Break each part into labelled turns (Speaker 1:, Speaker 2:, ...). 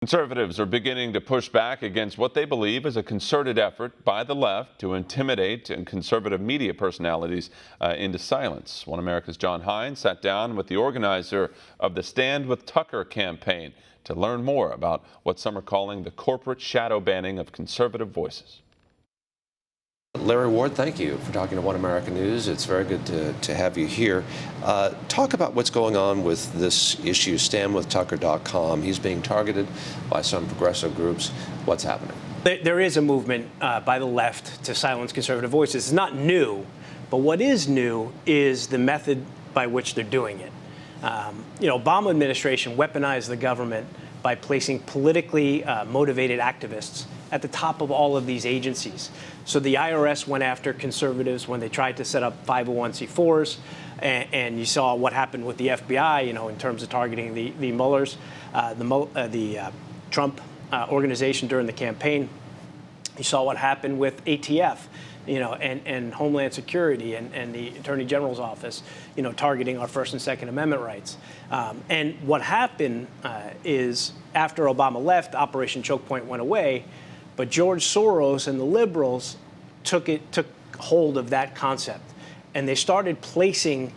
Speaker 1: Conservatives are beginning to push back against what they believe is a concerted effort by the left to intimidate conservative media personalities into silence. One America's John Hines sat down with the organizer of the Stand with Tucker campaign to learn more about what some are calling the corporate shadow banning of conservative voices.
Speaker 2: Larry Ward, thank you for talking to One America News. It's very good to have you here. Talk about what's going on with this issue, standwithtucker.com. He's being targeted by some progressive groups. What's happening?
Speaker 3: There is a movement by the left to silence conservative voices. It's not new, but what is new is the method by which they're doing it. Obama administration weaponized the government by placing politically motivated activists at the top of all of these agencies. So the IRS went after conservatives when they tried to set up 501c4s, and you saw what happened with the FBI, in terms of targeting the Muellers, the Trump organization during the campaign. You saw what happened with ATF, and Homeland Security and the Attorney General's office, targeting our First and Second Amendment rights. And what happened is after Obama left, Operation Choke Point went away, but George Soros and the liberals took hold of that concept, and they started placing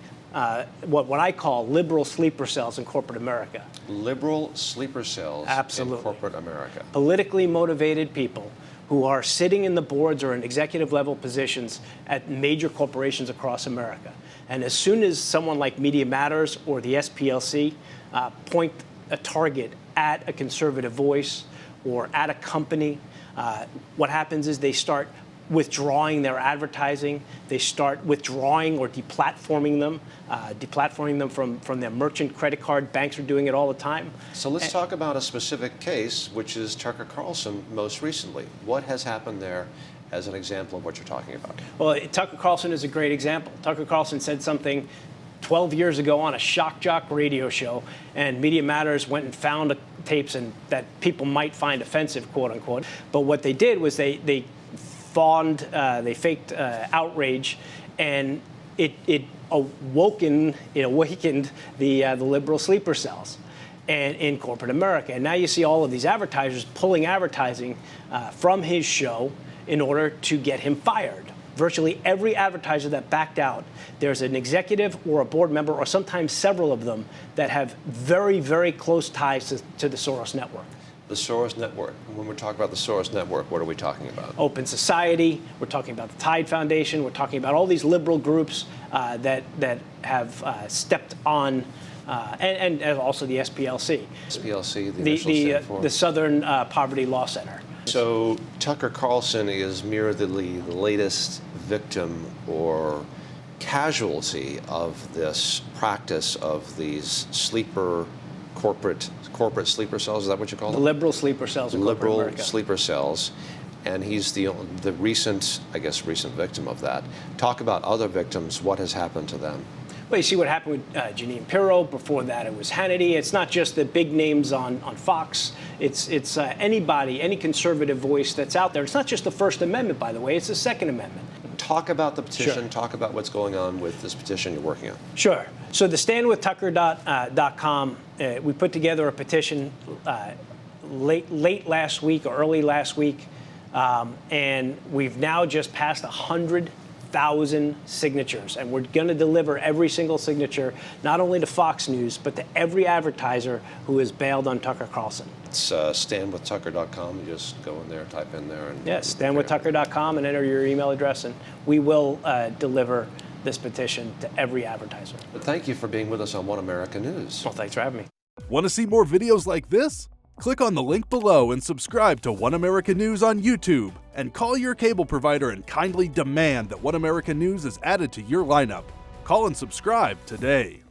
Speaker 3: what I call liberal sleeper cells in corporate America.
Speaker 2: Liberal sleeper cells
Speaker 3: Absolutely.
Speaker 2: in corporate America.
Speaker 3: Politically motivated people who are sitting in the boards or in executive level positions at major corporations across America. And as soon as someone like Media Matters or the SPLC point a target at a conservative voice or at a company, what happens is they start withdrawing their advertising. They start withdrawing or deplatforming them from their merchant credit card. Banks are doing it all the time.
Speaker 2: So let's talk about a specific case, which is Tucker Carlson most recently. What has happened there as an example of what you're talking about? Well,
Speaker 3: Tucker Carlson is a great example. Tucker Carlson said something 12 years ago on a shock jock radio show, and Media Matters went and found tapes and that people might find offensive, quote unquote. But what they did was they faked outrage, and it awakened the liberal sleeper cells and in corporate America. And now you see all of these advertisers pulling advertising from his show in order to get him fired. Virtually every advertiser that backed out, there's an executive or a board member, or sometimes several of them, that have very, very close ties to the Soros network.
Speaker 2: The Soros network. When we talk about the Soros network, what are we talking about?
Speaker 3: Open Society. We're talking about the Tide Foundation. We're talking about all these liberal groups that have stepped on, and also the SPLC.
Speaker 2: SPLC, the initials stand for?
Speaker 3: The Southern Poverty Law Center.
Speaker 2: So Tucker Carlson is merely the latest victim or casualty of this practice of these corporate sleeper cells. Is that what you call them?
Speaker 3: Liberal sleeper cells in corporate America.
Speaker 2: Liberal sleeper cells, and he's the recent victim of that. Talk about other victims. What has happened to them?
Speaker 3: Well, you see what happened with Jeanine Pirro. Before that, it was Hannity. It's not just the big names on Fox. It's anybody, any conservative voice that's out there. It's not just the First Amendment, by the way. It's the Second Amendment.
Speaker 2: Talk about the petition. Sure. Talk about what's going on with this petition you're working on.
Speaker 3: Sure. So the standwithtucker.com, we put together a petition late last week or early last week, and we've now just passed 100,000 signatures, and we're going to deliver every single signature, not only to Fox News, but to every advertiser who has bailed on Tucker Carlson.
Speaker 2: It's standwithtucker.com. You just go in there, type in there. And
Speaker 3: yes, standwithtucker.com, and enter your email address, and we will deliver this petition to every advertiser.
Speaker 2: But thank you for being with us on One America News.
Speaker 3: Well, thanks for having me.
Speaker 4: Want to see more videos like this? Click on the link below and subscribe to One America News on YouTube, and call your cable provider and kindly demand that One America News is added to your lineup. Call and subscribe today.